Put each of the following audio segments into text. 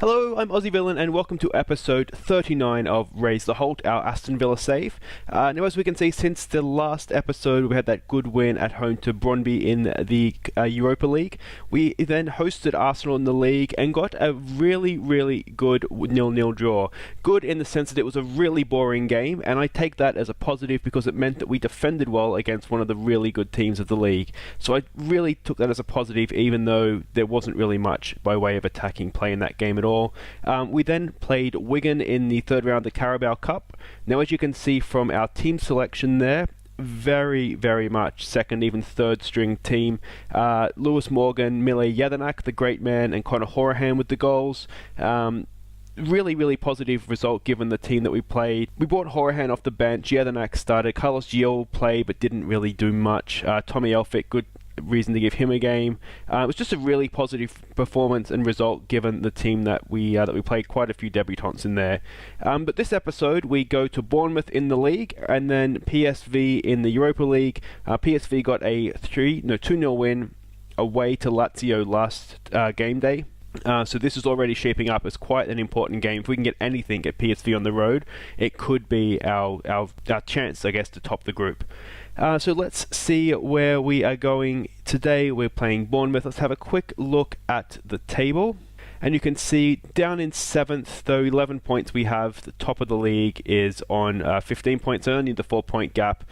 Hello, I'm Aussie Villain and welcome to episode 39 of Raise the Holte, our Aston Villa save. Now as we can see, since the last episode we had that good win at home to Brøndby in the Europa League, we then hosted Arsenal in the league and got a really good 0-0 draw. Good in the sense that it was a really boring game, and I take that as a positive because it meant that we defended well against one of the really good teams of the league. So I really took that as a positive, even though there wasn't really much by way of attacking play in that game at all. We then played Wigan in the third round of the Carabao Cup. Now, as you can see from our team selection there, very much second, even third string team. Lewis Morgan, Mile Jedinak, the great man, and Conor Hourihane with the goals. Really positive result given the team that we played. We brought Hourihane off the bench, Jedinak started, Carlos Gil played but didn't really do much. Tommy Elphick, good reason to give him a game. It was just a really positive performance and result given the team that we played. Quite a few debutants in there. But this episode we go to Bournemouth in the league and then PSV in the Europa League. PSV got a 2-0 win away to Lazio last game day. So this is already shaping up as quite an important game. If we can get anything at PSV on the road, it could be our chance, I guess, to top the group. So let's see where we are going today. We're playing Bournemouth. Let's have a quick look at the table. And you can see down in 7th, though 11 points we have, the top of the league is on 15 points, only the 4-point gap.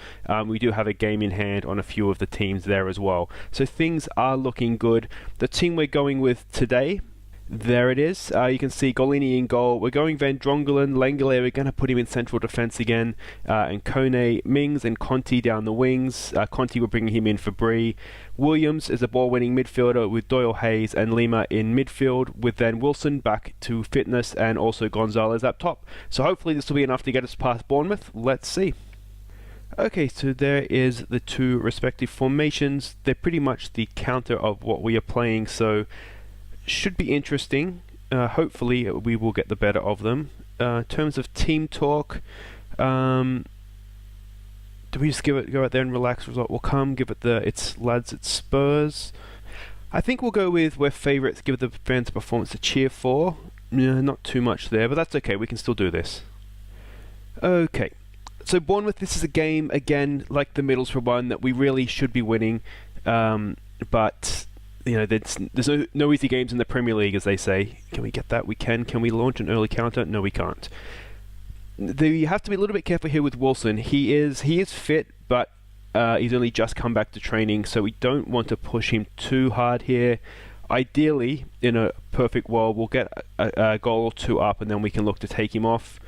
We do have a game in hand on a few of the teams there as well. So things are looking good. The team we're going with today, there it is. You can see Golini in goal. We're going Van Drongelen, Lengele, we're going to put him in central defence again, and Kone, Mings and Conti down the wings. Conti, we're bringing him in for Bree. Williams is a ball-winning midfielder with Doyle Hayes and Lima in midfield, with then Wilson back to fitness and also Gonzalez up top. So hopefully this will be enough to get us past Bournemouth. Let's see. Okay, so there is the two respective formations. They're pretty much the counter of what we are playing, so should be interesting. Hopefully we will get the better of them. In terms of team talk, do we just go out there and relax? Result will come. Give it it's lads, it's Spurs. I think we'll go with we're favourites. Give the fans a performance to cheer for. Not too much there, but that's okay. We can still do this. Okay. So Bournemouth, this is a game again like the Middlesbrough one that we really should be winning, but there's no easy games in the Premier League, as they say. Can we get that? We can. Can we launch an early counter? No, we can't. You have to be a little bit careful here with Wilson. He is fit, but he's only just come back to training, so we don't want to push him too hard here. Ideally, in a perfect world, we'll get a goal or two up, and then we can look to take him off.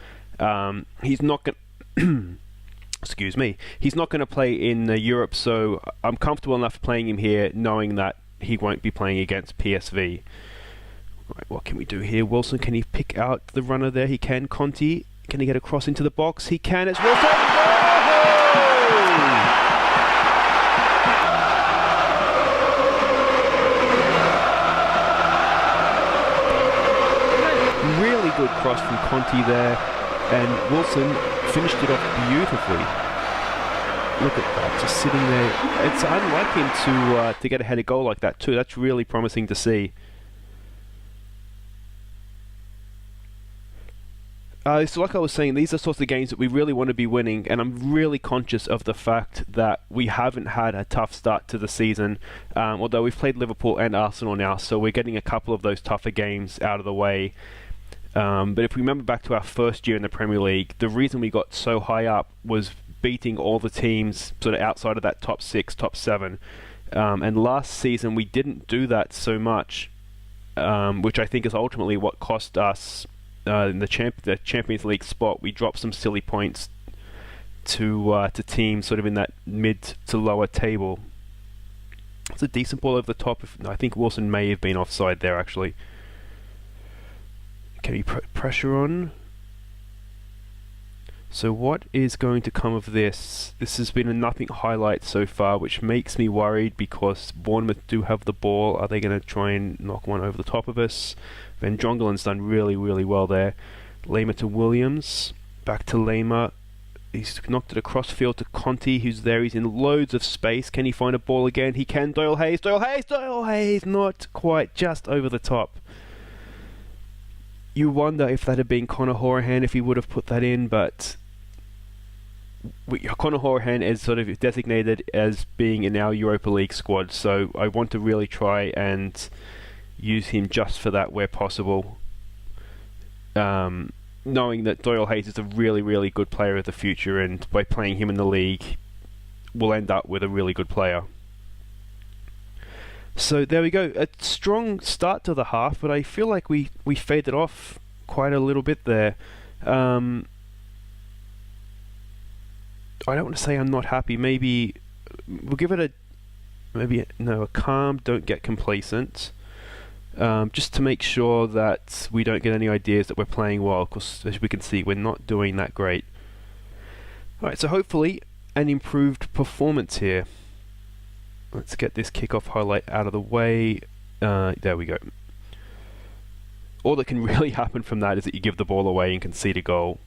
He's not going. Excuse me. He's not going to play in Europe, so I'm comfortable enough playing him here, knowing that he won't be playing against PSV. Right, what can we do here? Wilson, can he pick out the runner there? He can. Conti, can he get across into the box? He can. It's Wilson! Really good cross from Conti there, and Wilson finished it off beautifully. Look at that, just sitting there. It's unlike him to get a headed goal like that too. That's really promising to see. So like I was saying, these are sorts of games that we really want to be winning, and I'm really conscious of the fact that we haven't had a tough start to the season, although we've played Liverpool and Arsenal now, so we're getting a couple of those tougher games out of the way. But if we remember back to our first year in the Premier League, the reason we got so high up was beating all the teams sort of outside of that top 6, top 7. And last season we didn't do that so much, which I think is ultimately what cost us in the Champions League spot. We dropped some silly points to teams sort of in that mid to lower table. It's a decent ball over the top. I think Wilson may have been offside there actually. Can we put pressure on? So what is going to come of this? This has been a nothing highlight so far, which makes me worried because Bournemouth do have the ball. Are they going to try and knock one over the top of us? Van Drongelen's done really well there. Lima to Williams. Back to Lima. He's knocked it across field to Conti, who's there. He's in loads of space. Can he find a ball again? He can. Doyle Hayes. Not quite. Just over the top. You wonder if that had been Conor Hourihane, if he would have put that in, but Conor Hourihane is sort of designated as being in our Europa League squad, so I want to really try and use him just for that where possible. Knowing that Doyle Hayes is a really, really good player of the future, and by playing him in the league, we'll end up with a really good player. So there we go. A strong start to the half, but I feel like we faded off quite a little bit there. I don't want to say I'm not happy. Maybe we'll give it a calm. Don't get complacent. Just to make sure that we don't get any ideas that we're playing well, because as we can see, we're not doing that great. Alright, so hopefully an improved performance here. Let's get this kickoff highlight out of the way. There we go. All that can really happen from that is that you give the ball away and concede a goal.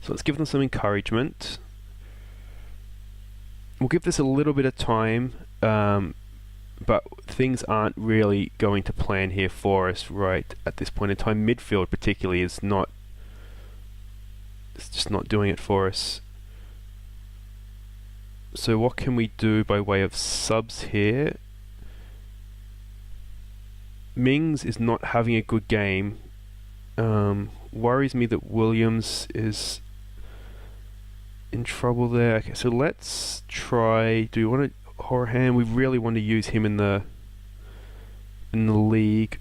So let's give them some encouragement. We'll give this a little bit of time, but things aren't really going to plan here for us right at this point in time. Midfield particularly is not, it's just not doing it for us. So what can we do by way of subs here? Mings is not having a good game. Worries me that Williams is in trouble there. Okay, so let's try. Do we want to Hourihane? We really want to use him in the league.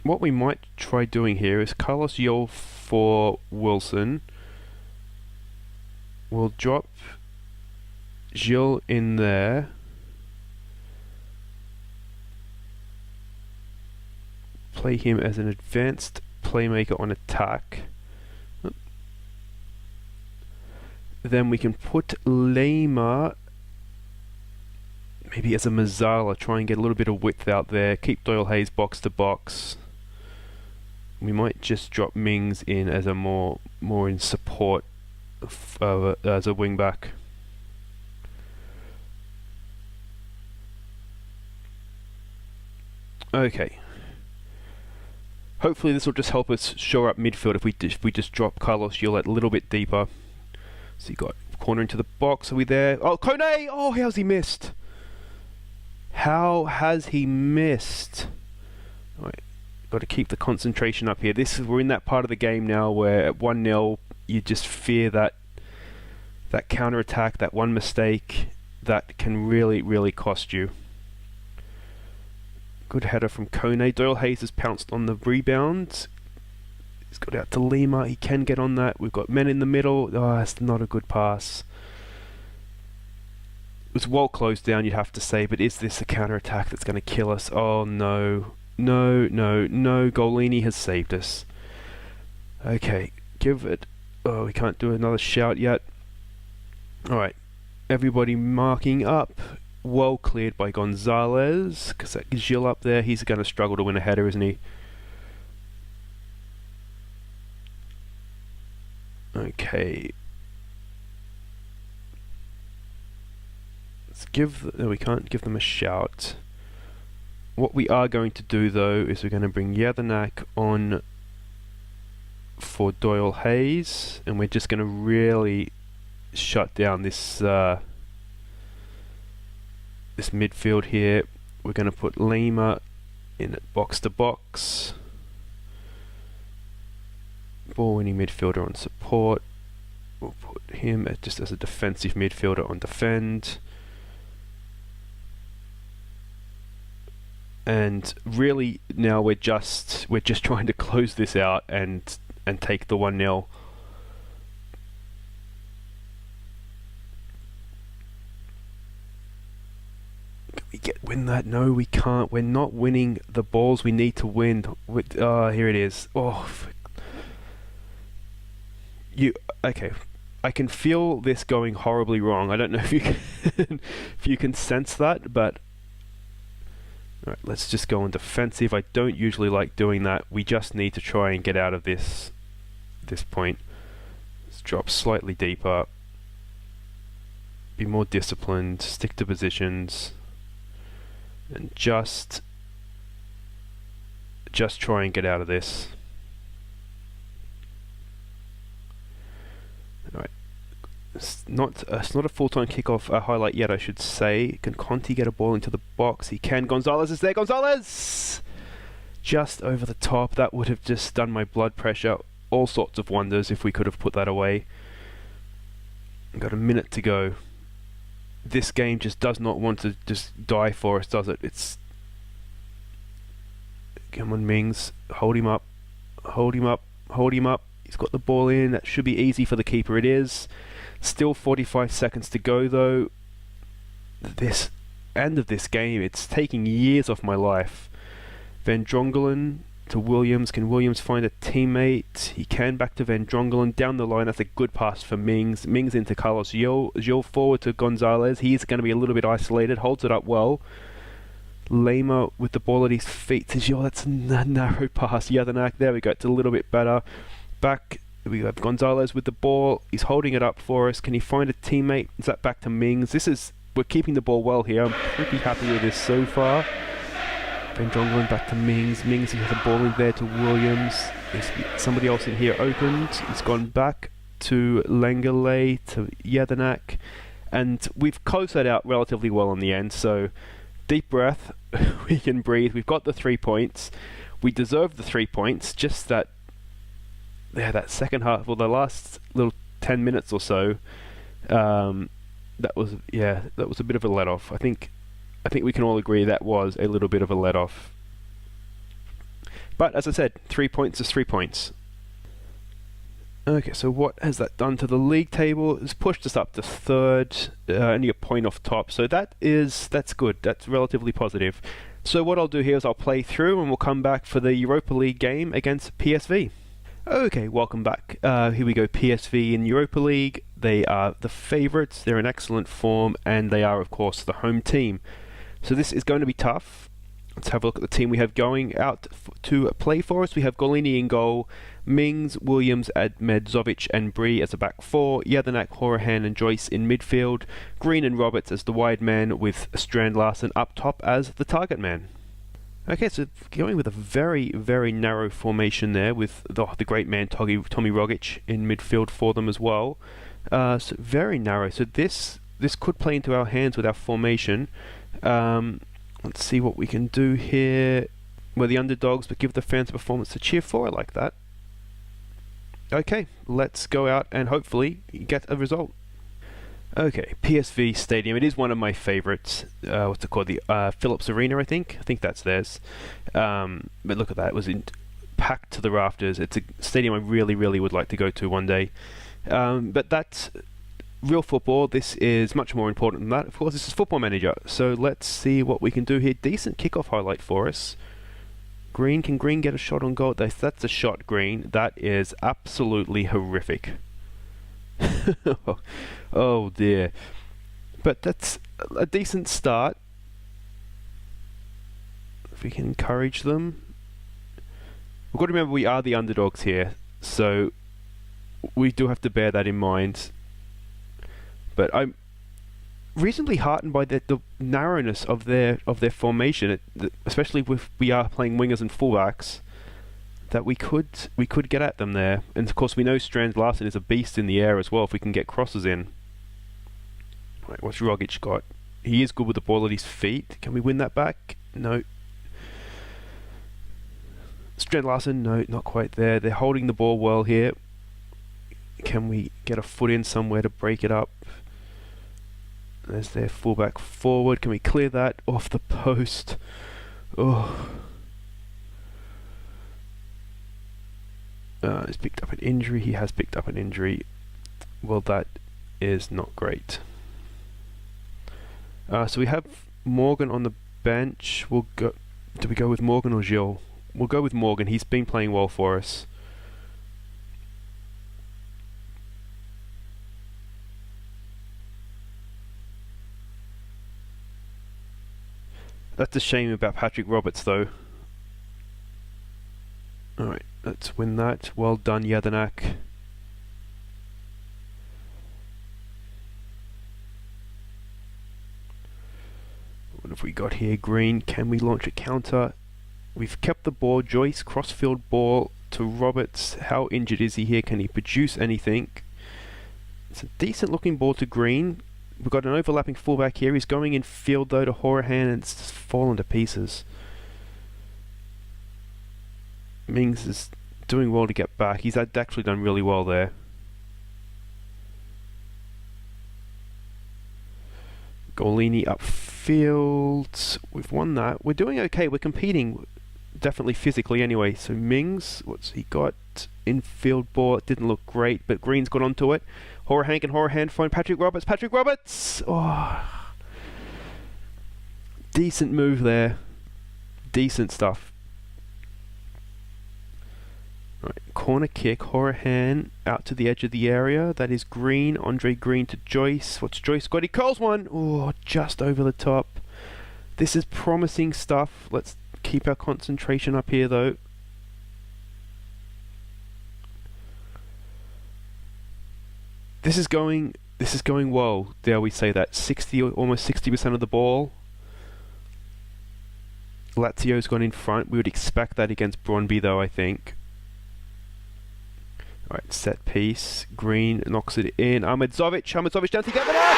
What we might try doing here is Carlos Yol for Wilson. We'll drop Gilles in there. Play him as an advanced playmaker on attack. Then we can put Lema maybe as a Mazzala, try and get a little bit of width out there. Keep Doyle Hayes box to box. We might just drop Mings in as a more in support as a wing back. Okay. Hopefully this will just help us shore up midfield if we just drop Carlos Gillet a little bit deeper. So you got corner into the box. Are we there? Oh, Kone! Oh, how's he missed? How has he missed? All right, got to keep the concentration up here. We're in that part of the game now where at 1-0 you just fear that counter attack, that one mistake that can really, really cost you. Good header from Kone. Doyle Hayes has pounced on the rebound. He's got out to Lima. He can get on that. We've got men in the middle. Oh, that's not a good pass. It was well closed down, you'd have to say, but is this a counter-attack that's going to kill us? Oh, no. No, no, no. Golini has saved us. Okay, give it... Oh, we can't do another shout yet. Alright, everybody marking up. Well cleared by Gonzalez, because that Gilles up there, he's going to struggle to win a header, isn't he? Okay. Let's we can't give them a shout. What we are going to do though is we're going to bring Yadanak on for Doyle Hayes, and we're just going to really shut down this this midfield here. We're going to put Lima in at box to box. Ball winning midfielder on support. We'll put him just as a defensive midfielder on defend. And really now we're just trying to close this out and take the 1-0. Win that? No, we can't. We're not winning the balls we need to win. Here it is. Okay. I can feel this going horribly wrong. I don't know if you can if you can sense that, but alright, let's just go on defensive. I don't usually like doing that. We just need to try and get out of this point. Let's drop slightly deeper. Be more disciplined, stick to positions. And just try and get out of this. It's not a full-time kickoff highlight yet, I should say. Can Conti get a ball into the box? He can. Gonzalez is there. Gonzalez! Just over the top. That would have just done my blood pressure all sorts of wonders if we could have put that away. Got a minute to go. This game just does not want to just die for us, does it? It's... Come on, Mings. Hold him up. Hold him up. Hold him up. He's got the ball in. That should be easy for the keeper. It is. Still 45 seconds to go, though. This end of this game, it's taking years off my life. Van Drongelen to Williams. Can Williams find a teammate? He can. Back to Van Drongelen. Down the line. That's a good pass for Mings. Mings into Carlos Gil forward to Gonzalez. He's going to be a little bit isolated. Holds it up well. Lema with the ball at his feet to Gil. That's a narrow pass. Jadanak. There we go. It's a little bit better. Back. We have Gonzalez with the ball. He's holding it up for us. Can he find a teammate? Is that back to Mings? We're keeping the ball well here. I'm pretty happy with this so far. Van Drongelen back to Mings. Mings, he has the ball in there to Williams. There's somebody else in here opened. He's gone back to Lengele, to Jadanak. And we've closed that out relatively well in the end. So, deep breath. We can breathe. We've got the 3 points. We deserve the 3 points. Just that, that second half, or the last little 10 minutes or so, that was a bit of a let-off. I think we can all agree that was a little bit of a let-off. But as I said, 3 points is 3 points. Okay, so what has that done to the league table? It's pushed us up to third, only a point off top. So that's good. That's relatively positive. So what I'll do here is I'll play through and we'll come back for the Europa League game against PSV. Okay, welcome back. Here we go, PSV in Europa League. They are the favourites, they're in excellent form, and they are, of course, the home team. So this is going to be tough. Let's have a look at the team we have going out to play for us. We have Golini in goal, Mings, Williams, Medzovic and Bree as a back four, Jadanak, Horahan and Joyce in midfield, Green and Roberts as the wide man, with Strand Larsen up top as the target man. Okay, so going with a very, very narrow formation there with the great man Tommy Rogic in midfield for them as well. So very narrow. So this could play into our hands with our formation. Let's see what we can do here. We're the underdogs, but give the fans a performance to cheer for. I like that. Okay, let's go out and hopefully get a result. Okay, PSV Stadium. It is one of my favourites. What's it called? The Philips Arena, I think. I think that's theirs. But look at that. It was packed to the rafters. It's a stadium I really, really would like to go to one day. But that's real football. This is much more important than that. Of course, this is Football Manager. So let's see what we can do here. Decent kickoff highlight for us. Green. Can Green get a shot on goal? That's a shot, Green. That is absolutely horrific. Oh dear. But that's a decent start. If we can encourage them. We've got to remember we are the underdogs here, so we do have to bear that in mind. But I'm reasonably heartened by the narrowness of their formation, especially if we are playing wingers and fullbacks, that we could get at them there. And of course we know Strand Larsen is a beast in the air as well if we can get crosses in. Right, what's Rogic got? He is good with the ball at his feet. Can we win that back? No. Strand Larsen, no, not quite there. They're holding the ball well here. Can we get a foot in somewhere to break it up? There's their fullback forward. Can we clear that off the post? Oh. He's picked up an injury. He has picked up an injury. Well, that is not great. So we have Morgan on the bench. We'll go. Do we go with Morgan or Gilles? We'll go with Morgan. He's been playing well for us. That's a shame about Patrick Roberts, though. Alright, let's win that. Well done, Jadanak. What have we got here? Green. Can we launch a counter? We've kept the ball. Joyce, crossfield ball to Roberts. How injured is he here? Can he produce anything? It's a decent looking ball to Green. We've got an overlapping fullback here. He's going in field though to Horahan, and it's just fallen to pieces. Mings is doing well to get back. He's actually done really well there. Golini upfield. We've won that. We're doing okay. We're competing definitely physically anyway. So Mings, what's he got? Infield ball. It didn't look great, but Green's got onto it. Horahan find Patrick Roberts. Patrick Roberts! Oh. Decent move there. Decent stuff. Right, corner kick. Horahan out to the edge of the area. That is Green. Andre Green to Joyce. What's Joyce got? He curls one. Oh, just over the top. This is promising stuff. Let's keep our concentration up here though. This is going well. Dare we say that? Almost 60% of the ball. Lazio's gone in front. We would expect that against Brøndby though, I think. Alright, set piece. Green knocks it in. Ahmedzovic down to get the net!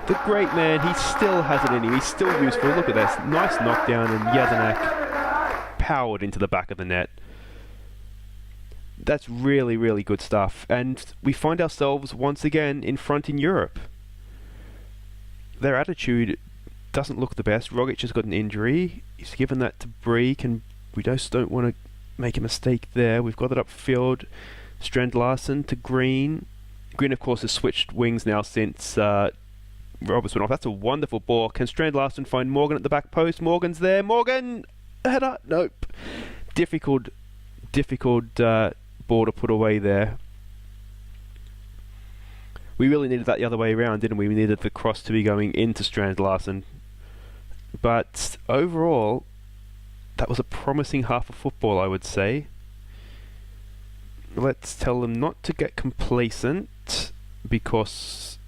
The great man, he still has it in him. He's still useful. Look at this. Nice knockdown, and Jeznak powered into the back of the net. That's really, really good stuff. And we find ourselves once again in front in Europe. Their attitude doesn't look the best. Rogic has got an injury. He's given that to Bree. We just don't want to make a mistake there. We've got it upfield. Strand Larsen to Green. Green, of course, has switched wings now since Roberts went off. That's a wonderful ball. Can Strand Larsen find Morgan at the back post? Morgan's there. Morgan! Header! Nope. Difficult ball to put away there. We really needed that the other way around, didn't we? We needed the cross to be going into Strand Larsen. But overall, that was a promising half of football, I would say. Let's tell them not to get complacent, because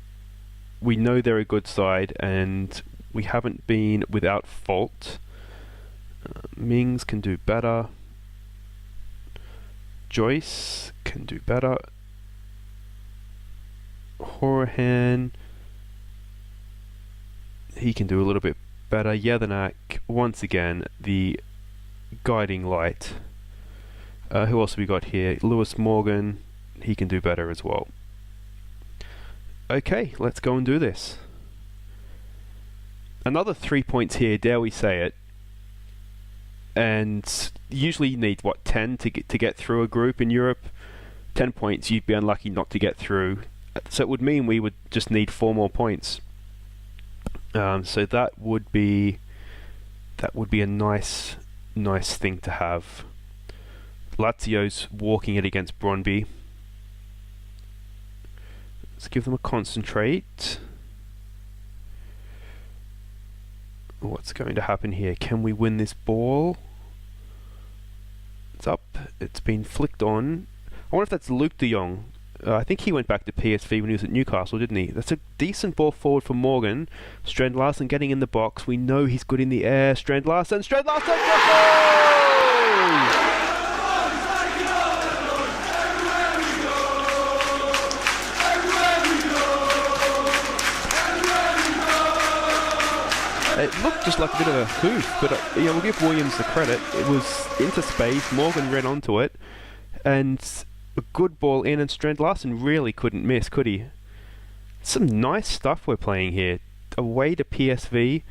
we know they're a good side and we haven't been without fault. Mings can do better. Joyce can do better. Horahan, he can do a little bit better. Jeznak, once again, the guiding light. Who else have we got here? Lewis Morgan, he can do better as well. Okay, let's go and do this. Another 3 points here, dare we say it. And usually you need, 10 to get through a group in Europe? 10 points, you'd be unlucky not to get through. So it would mean we would just need 4 more points. So that would be a nice thing to have. Lazio's walking it against Brøndby. Let's give them a concentrate. What's going to happen here? Can we win this ball? It's up. It's been flicked on. I wonder if that's Luke de Jong. I think he went back to PSV when he was at Newcastle, didn't he? That's a decent ball forward for Morgan. Strand Larsen getting in the box. We know he's good in the air. Strand Larsen! It looked just like a bit of a hoof, but we'll give Williams the credit. It was into space. Morgan ran onto it, and a good ball in, and Strand Larsen really couldn't miss, could he? Some nice stuff we're playing here. Away to PSV,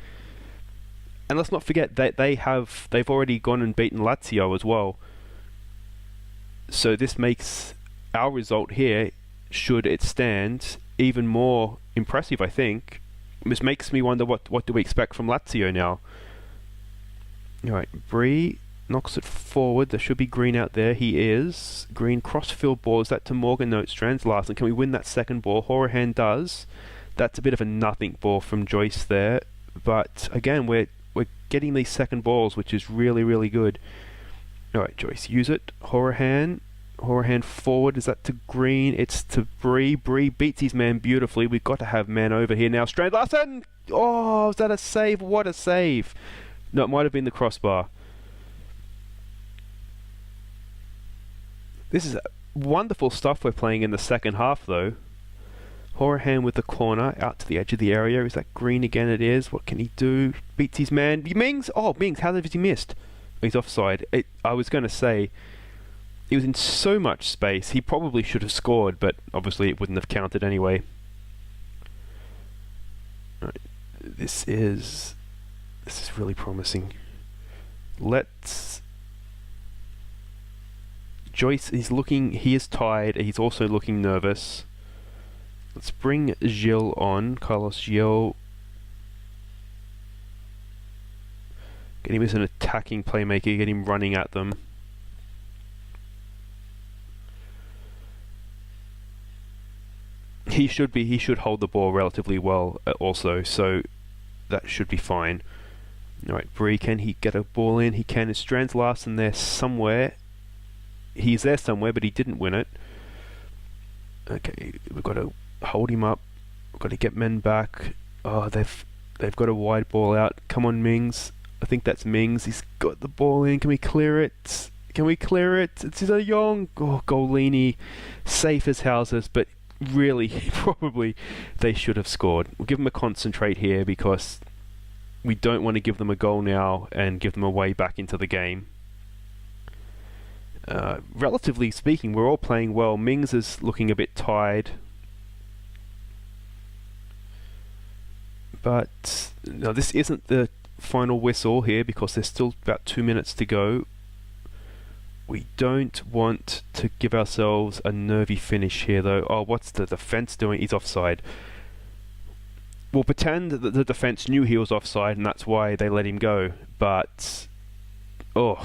and let's not forget that they've already gone and beaten Lazio as well. So this makes our result here, should it stand, even more impressive, I think. This makes me wonder what do we expect from Lazio now. Alright, Bree knocks it forward. There should be Green out there. He is. Green cross-field ball. Is that to Morgan? No, it's Strand Larsen. Can we win that second ball? Horahan does. That's a bit of a nothing ball from Joyce there. But again, we're getting these second balls, which is really, really good. Alright, Joyce, use it. Horahan. Horahan forward, is that to Green? It's to Bree. Bree beats his man beautifully. We've got to have man over here now. Strand Larsen! Oh, is that a save? What a save! No, it might have been the crossbar. This is wonderful stuff we're playing in the second half, though. Horahan with the corner, out to the edge of the area. Is that Green again? It is. What can he do? Beats his man. Mings! Oh, Mings, how has he missed? He's offside. I was going to say, he was in so much space, he probably should have scored, but obviously it wouldn't have counted anyway. Right. This is really promising. Joyce, he is tired, he's also looking nervous. Let's bring Gilles on, Carlos Gilles. Get him as an attacking playmaker, get him running at them. He should hold the ball relatively well also, so that should be fine. Alright, Bree, can he get a ball in? He can. Is Strands Larsen there somewhere? He's there somewhere, but he didn't win it. Okay, we've got to hold him up. We've got to get men back. Oh, they've got a wide ball out. Come on, Mings. I think that's Mings. He's got the ball in. Can we clear it? Can we clear it? It's a young Golini, safe as houses, but really, probably they should have scored. We'll give them a concentrate here because we don't want to give them a goal now and give them a way back into the game. Relatively speaking, we're all playing well. Mings is looking a bit tired. But no, this isn't the final whistle here because there's still about 2 minutes to go. We don't want to give ourselves a nervy finish here though. Oh, what's the defence doing? He's offside. We'll pretend that the defence knew he was offside and that's why they let him go. But, oh.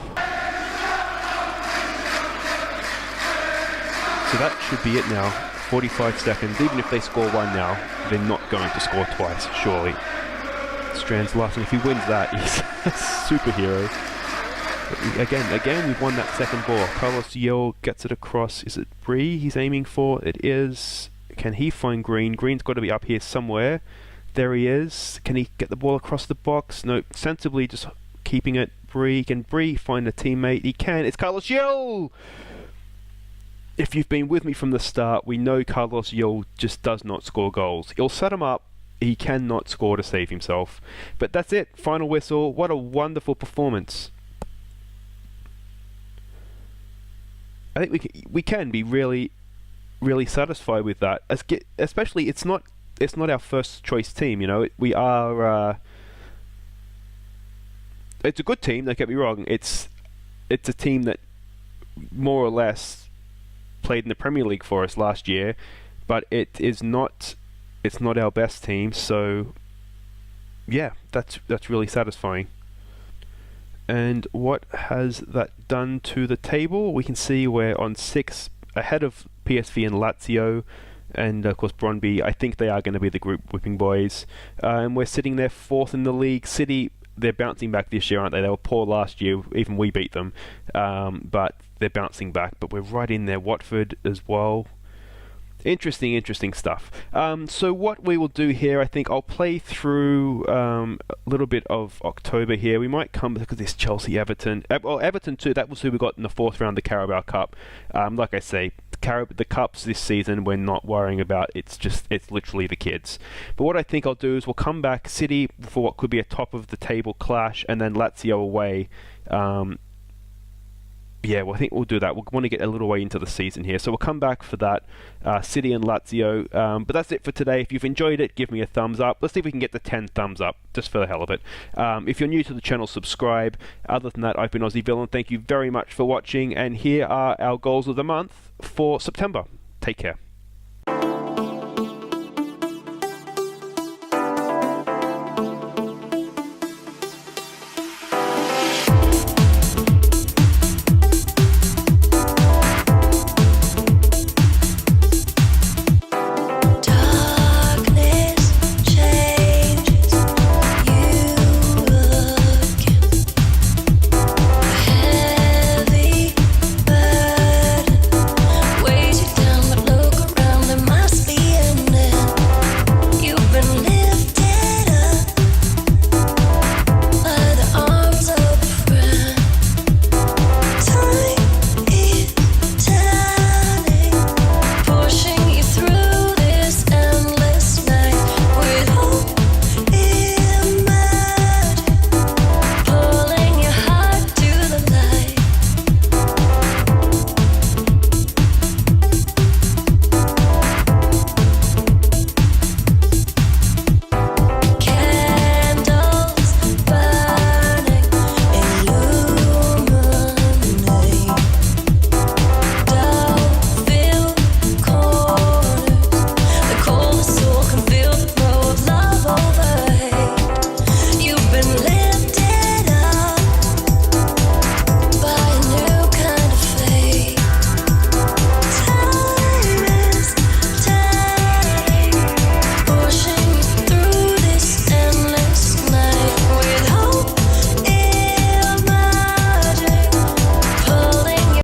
So that should be it now. 45 seconds. Even if they score one now, they're not going to score twice, surely. Strands Larsen, if he wins that, he's a superhero. Again, we've won that second ball. Carlos Yeo gets it across. Is it Bree he's aiming for? It is. Can he find Green? Green's got to be up here somewhere. There he is. Can he get the ball across the box? No, sensibly just keeping it. Bree. Can Bree find a teammate? He can. It's Carlos Yeo! If you've been with me from the start, we know Carlos Yeo just does not score goals. He'll set him up. He cannot score to save himself. But that's it. Final whistle. What a wonderful performance. I think we can be really satisfied with that. Especially, it's not our first choice team. You know, we are. It's a good team. Don't get me wrong. It's a team that more or less played in the Premier League for us last year, but it is not. It's not our best team. So, yeah, that's really satisfying. And what has that done to the table? We can see we're on 6 ahead of PSV and Lazio, and of course Brøndby. I think they are going to be the group whipping boys. And we're sitting there 4th in the league. City, they're bouncing back this year, aren't they? They were poor last year. Even we beat them, but they're bouncing back. But we're right in there. Watford as well. Interesting stuff. So what we will do here, I think I'll play through a little bit of October here. We might come back to this Chelsea-Everton. Well, Everton too, that was who we got in the 4th round of the Carabao Cup. Like I say, the Cups this season we're not worrying about. It's literally the kids. But what I think I'll do is we'll come back, City for what could be a top-of-the-table clash, and then Lazio away. Yeah, well, I think we'll do that. We'll want to get a little way into the season here. So we'll come back for that, City and Lazio. But that's it for today. If you've enjoyed it, give me a thumbs up. Let's see if we can get the 10 thumbs up, just for the hell of it. If you're new to the channel, subscribe. Other than that, I've been Aussie Villain. Thank you very much for watching. And here are our goals of the month for September. Take care.